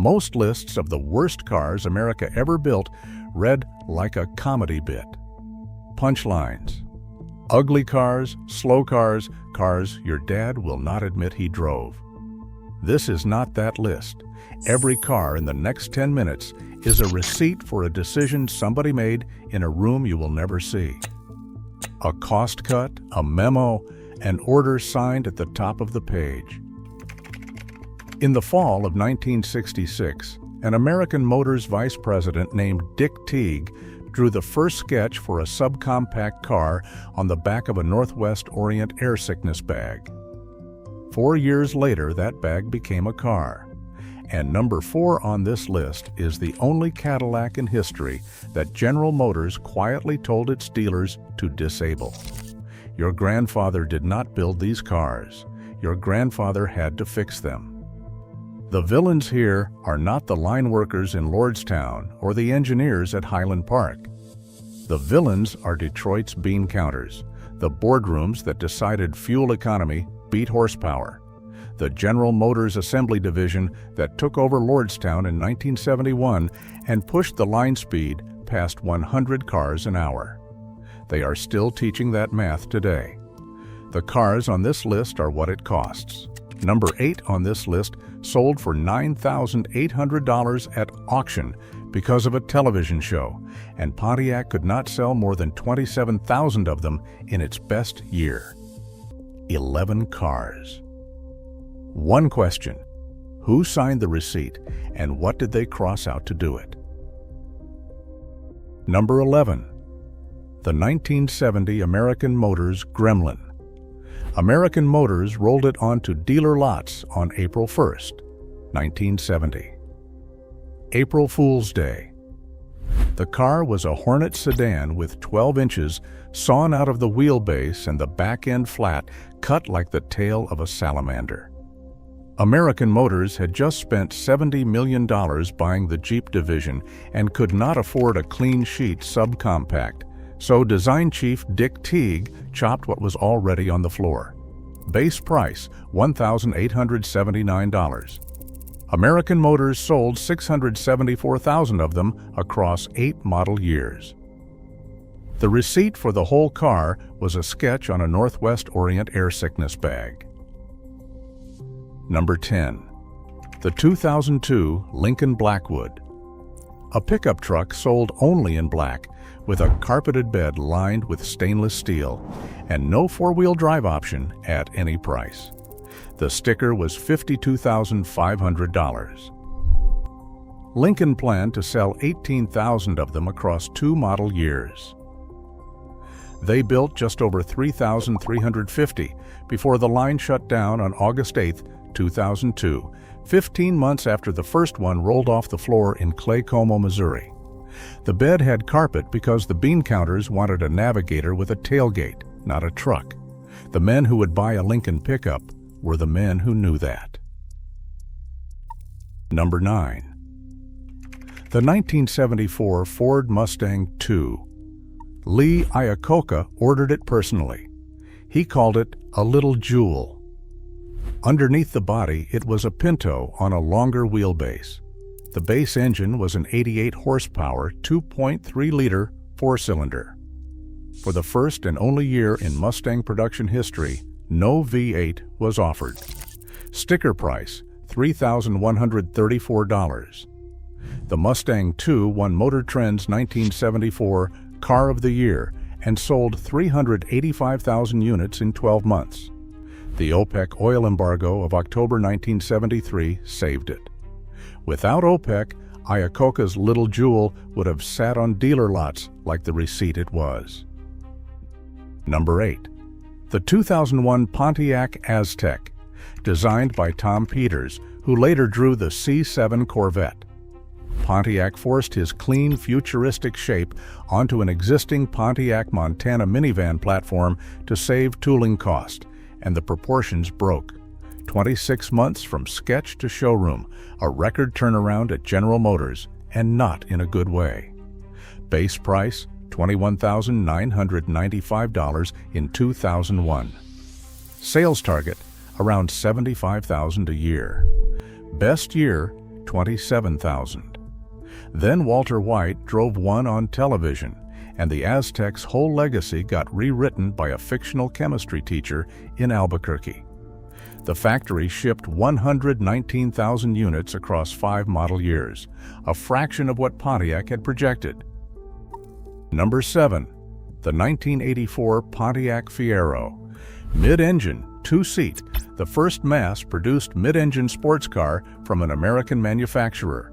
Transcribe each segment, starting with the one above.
Most lists of the worst cars America ever built read like a comedy bit. Punchlines: ugly cars, slow cars, cars your dad will not admit he drove. This is not that list. Every car in the next 10 minutes is a receipt for a decision somebody made in a room you will never see. A cost cut, a memo, an order signed at the top of the page. In the fall of 1966, an American Motors vice president named Dick Teague drew the first sketch for a subcompact car on the back of a Northwest Orient air sickness bag. 4 years later, that bag became a car. And number 4 on this list is the only Cadillac in history that General Motors quietly told its dealers to disable. Your grandfather did not build these cars. Your grandfather had to fix them. The villains here are not the line workers in Lordstown or the engineers at Highland Park. The villains are Detroit's bean counters, the boardrooms that decided fuel economy beat horsepower, the General Motors Assembly Division that took over Lordstown in 1971 and pushed the line speed past 100 cars an hour. They are still teaching that math today. The cars on this list are what it costs. Number 8 on this list sold for $9,800 at auction because of a television show, and Pontiac could not sell more than 27,000 of them in its best year. 11 cars. One question: who signed the receipt and what did they cross out to do it? Number 11. The 1970 American Motors Gremlin. American Motors rolled it onto dealer lots on April 1st, 1970. April Fool's Day. The car was a Hornet sedan with 12 inches sawn out of the wheelbase and the back end flat cut like the tail of a salamander. American Motors had just spent $70 million buying the Jeep division and could not afford a clean sheet subcompact, so design chief Dick Teague chopped what was already on the floor. Base price, $1,879. American Motors sold 674,000 of them across 8 model years. The receipt for the whole car was a sketch on a Northwest Orient air sickness bag. Number 10. The 2002 Lincoln Blackwood. A pickup truck sold only in black, with a carpeted bed lined with stainless steel, and no four-wheel drive option at any price. The sticker was $52,500. Lincoln planned to sell 18,000 of them across 2 model years. They built just over 3,350 before the line shut down on August 8, 2002, 15 months after the first one rolled off the floor in Claycomo, Missouri. The bed had carpet because the bean counters wanted a Navigator with a tailgate, not a truck. The men who would buy a Lincoln pickup were the men who knew that. Number 9. The 1974 Ford Mustang II. Lee Iacocca ordered it personally. He called it a little jewel. Underneath the body, it was a Pinto on a longer wheelbase. The base engine was an 88 horsepower, 2.3-liter 4-cylinder. For the first and only year in Mustang production history, no V8 was offered. Sticker price, $3,134. The Mustang II won Motor Trend's 1974 Car of the Year and sold 385,000 units in 12 months. The OPEC oil embargo of October 1973 saved it. Without OPEC, Iacocca's little jewel would have sat on dealer lots like the receipt it was. Number 8. The 2001 Pontiac Aztek, designed by Tom Peters, who later drew the C7 Corvette. Pontiac forced his clean, futuristic shape onto an existing Pontiac Montana minivan platform to save tooling cost, and the proportions broke. 26 months from sketch to showroom, a record turnaround at General Motors, and not in a good way. Base price, $21,995 in 2001. Sales target, around $75,000 a year. Best year, $27,000. Then Walter White drove one on television, and the Aztec's whole legacy got rewritten by a fictional chemistry teacher in Albuquerque. The factory shipped 119,000 units across 5 model years, a fraction of what Pontiac had projected. Number 7. The 1984 Pontiac Fiero. Mid-engine, 2-seat, the first mass-produced mid-engine sports car from an American manufacturer.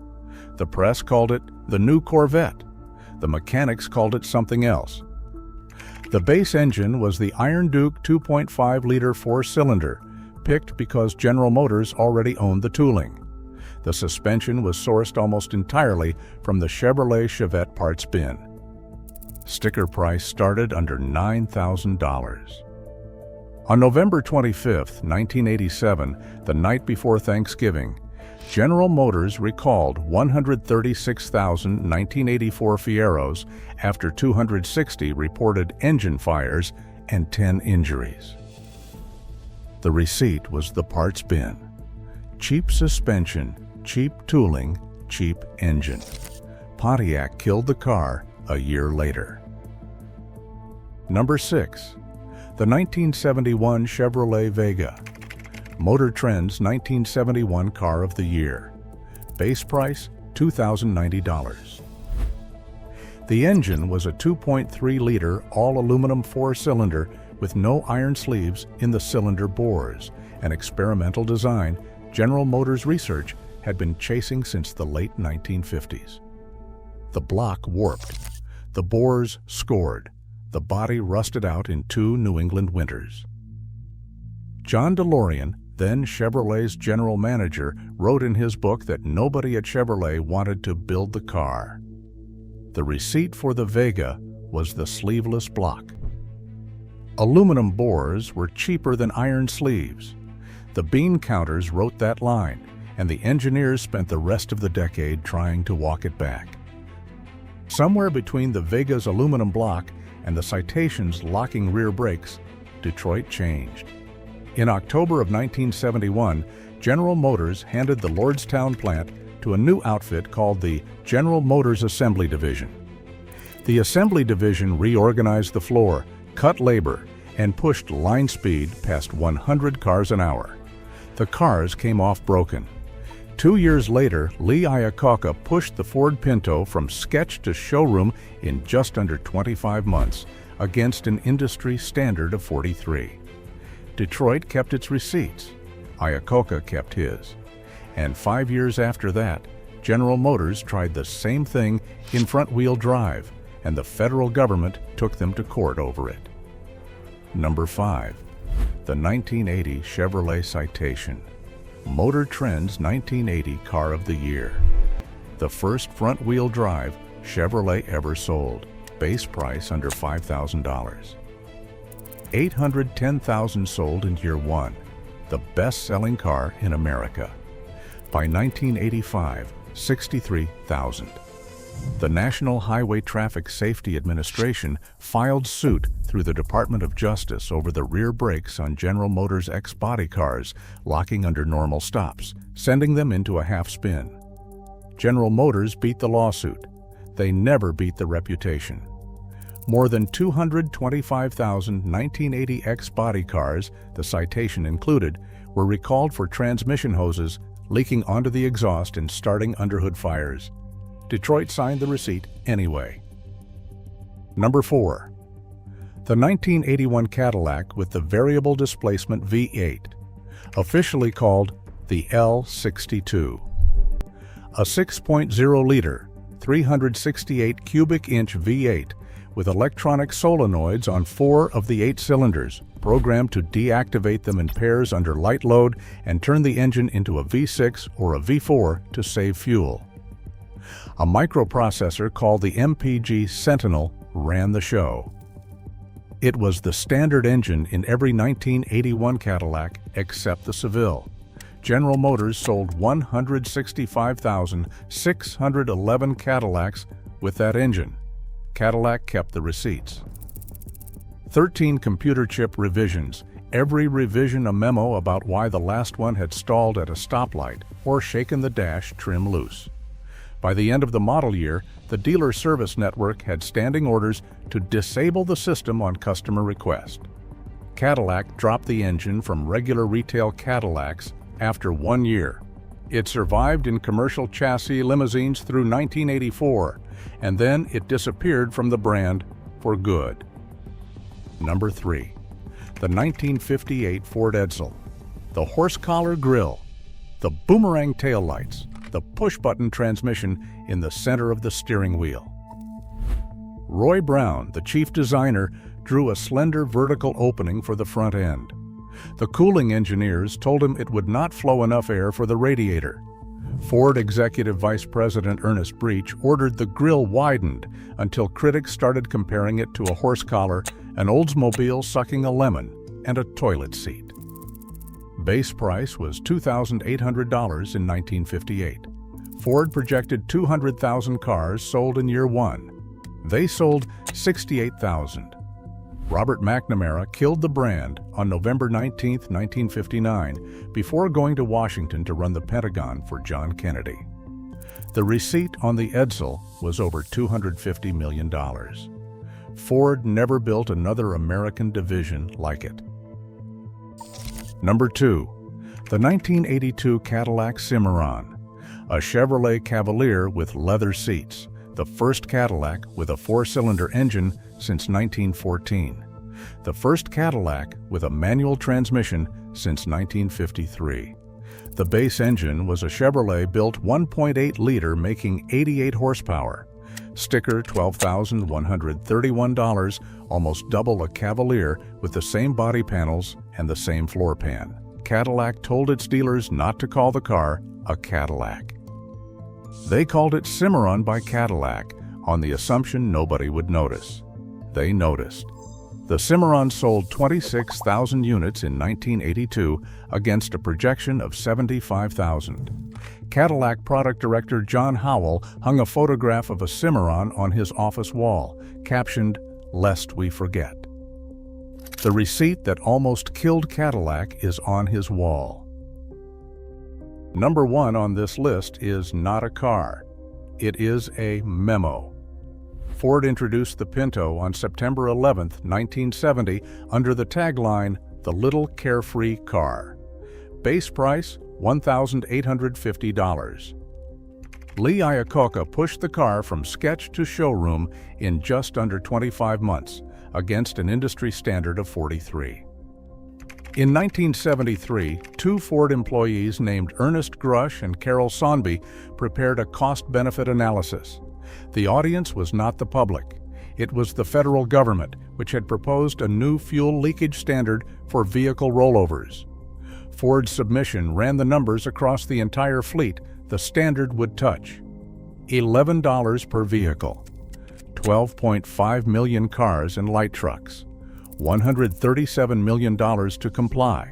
The press called it the new Corvette. The mechanics called it something else. The base engine was the Iron Duke 2.5-liter 4-cylinder, picked because General Motors already owned the tooling. The suspension was sourced almost entirely from the Chevrolet Chevette parts bin. Sticker price started under $9,000. On November 25, 1987, the night before Thanksgiving, General Motors recalled 136,000 1984 Fieros after 260 reported engine fires and 10 injuries. The receipt was the parts bin. Cheap suspension, cheap tooling, cheap engine. Pontiac killed the car a year later. Number 6. The 1971 Chevrolet Vega. Motor Trend's 1971 Car of the Year. Base price, $2,090. The engine was a 2.3-liter all-aluminum 4-cylinder with no iron sleeves in the cylinder bores, an experimental design General Motors research had been chasing since the late 1950s. The block warped. The bores scored. The body rusted out in 2 New England winters. John DeLorean, then Chevrolet's general manager, wrote in his book that nobody at Chevrolet wanted to build the car. The receipt for the Vega was the sleeveless block. Aluminum bores were cheaper than iron sleeves. The bean counters wrote that line, and the engineers spent the rest of the decade trying to walk it back. Somewhere between the Vega's aluminum block and the Citation's locking rear brakes, Detroit changed. In October of 1971, General Motors handed the Lordstown plant to a new outfit called the General Motors Assembly Division. The Assembly Division reorganized the floor, cut labor, and pushed line speed past 100 cars an hour. The cars came off broken. 2 years later, Lee Iacocca pushed the Ford Pinto from sketch to showroom in just under 25 months, against an industry standard of 43. Detroit kept its receipts. Iacocca kept his. And 5 years after that, General Motors tried the same thing in front-wheel drive, and the federal government took them to court over it. Number 5. The 1980 Chevrolet Citation. Motor Trend's 1980 Car of the Year. The first front-wheel drive Chevrolet ever sold. Base price under $5,000. 810,000 sold in year 1. The best-selling car in America. By 1985, 63,000. The National Highway Traffic Safety Administration filed suit through the Department of Justice over the rear brakes on General Motors X-body cars locking under normal stops, sending them into a half-spin. General Motors beat the lawsuit. They never beat the reputation. More than 225,000 1980 X-body cars, the Citation included, were recalled for transmission hoses leaking onto the exhaust and starting underhood fires. Detroit signed the receipt anyway. Number 4. The 1981 Cadillac with the variable displacement V8, officially called the L62. A 6.0-liter, 368 cubic inch V8 with electronic solenoids on 4 of the 8 cylinders, programmed to deactivate them in pairs under light load and turn the engine into a V6 or a V4 to save fuel. A microprocessor called the MPG Sentinel ran the show. It was the standard engine in every 1981 Cadillac except the Seville. General Motors sold 165,611 Cadillacs with that engine. Cadillac kept the receipts. 13 computer chip revisions, Every revision a memo about why the last one had stalled at a stoplight or shaken the dash trim loose. By the end of the model year, the dealer service network had standing orders to disable the system on customer request. Cadillac dropped the engine from regular retail Cadillacs after 1 year. It survived in commercial chassis limousines through 1984, and then it disappeared from the brand for good. Number 3. The 1958 Ford Edsel. The horse collar grille, the boomerang taillights, the push-button transmission in the center of the steering wheel. Roy Brown, the chief designer, drew a slender vertical opening for the front end. The cooling engineers told him it would not flow enough air for the radiator. Ford Executive Vice President Ernest Breech ordered the grille widened until critics started comparing it to a horse collar, an Oldsmobile sucking a lemon, and a toilet seat. Base price was $2,800 in 1958. Ford projected 200,000 cars sold in year 1. They sold 68,000. Robert McNamara killed the brand on November 19, 1959, before going to Washington to run the Pentagon for John Kennedy. The receipt on the Edsel was over $250 million. Ford never built another American division like it. Number 2. The 1982 Cadillac Cimarron, a Chevrolet Cavalier with leather seats, the first Cadillac with a 4-cylinder engine since 1914, the first Cadillac with a manual transmission since 1953. The base engine was a Chevrolet-built 1.8-liter making 88 horsepower. Sticker $12,131, almost double a Cavalier with the same body panels and the same floor pan. Cadillac told its dealers not to call the car a Cadillac. They called it Cimarron by Cadillac on the assumption nobody would notice. They noticed. The Cimarron sold 26,000 units in 1982 against a projection of 75,000. Cadillac product director John Howell hung a photograph of a Cimarron on his office wall, captioned, "Lest we forget." The receipt that almost killed Cadillac is on his wall. Number 1 on this list is not a car. It is a memo. Ford introduced the Pinto on September 11, 1970, under the tagline, "The Little Carefree Car." Base price, $1,850. Lee Iacocca pushed the car from sketch to showroom in just under 25 months, against an industry standard of 43. In 1973, 2 Ford employees named Ernest Grush and Carol Sonby prepared a cost-benefit analysis. The audience was not the public. It was the federal government, which had proposed a new fuel leakage standard for vehicle rollovers. Ford's submission ran the numbers across the entire fleet the standard would touch. $11 per vehicle, 12.5 million cars and light trucks, $137 million to comply.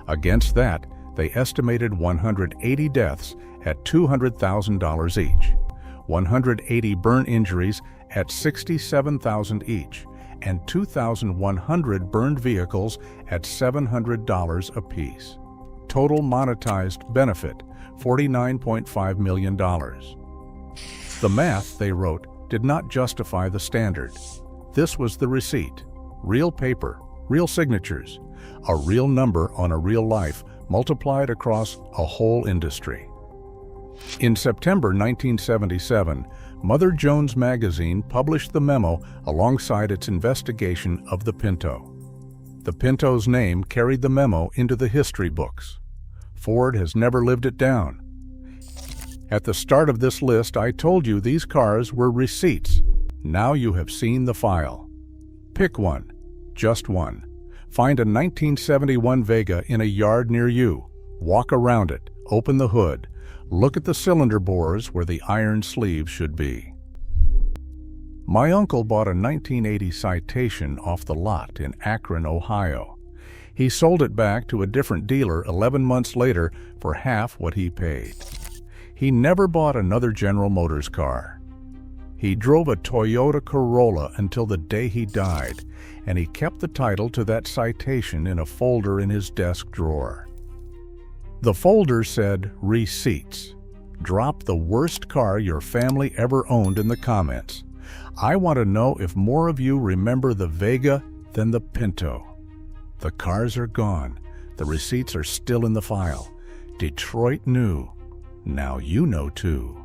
Against that, they estimated 180 deaths at $200,000 each, 180 burn injuries at $67,000 each, and 2,100 burned vehicles at $700 apiece. Total monetized benefit, $49.5 million. The math, they wrote, did not justify the standard. This was the receipt. Real paper, real signatures, a real number on a real life multiplied across a whole industry. In September 1977, Mother Jones magazine published the memo alongside its investigation of the Pinto. The Pinto's name carried the memo into the history books. Ford has never lived it down. At the start of this list, I told you these cars were receipts. Now you have seen the file. Pick one, just one. Find a 1971 Vega in a yard near you. Walk around it, open the hood, look at the cylinder bores where the iron sleeves should be. My uncle bought a 1980 Citation off the lot in Akron, Ohio. He sold it back to a different dealer 11 months later for half what he paid. He never bought another General Motors car. He drove a Toyota Corolla until the day he died, and he kept the title to that citation in a folder in his desk drawer. The folder said, "Receipts." Drop the worst car your family ever owned in the comments. I want to know if more of you remember the Vega than the Pinto. The cars are gone. The receipts are still in the file. Detroit knew. Now you know too.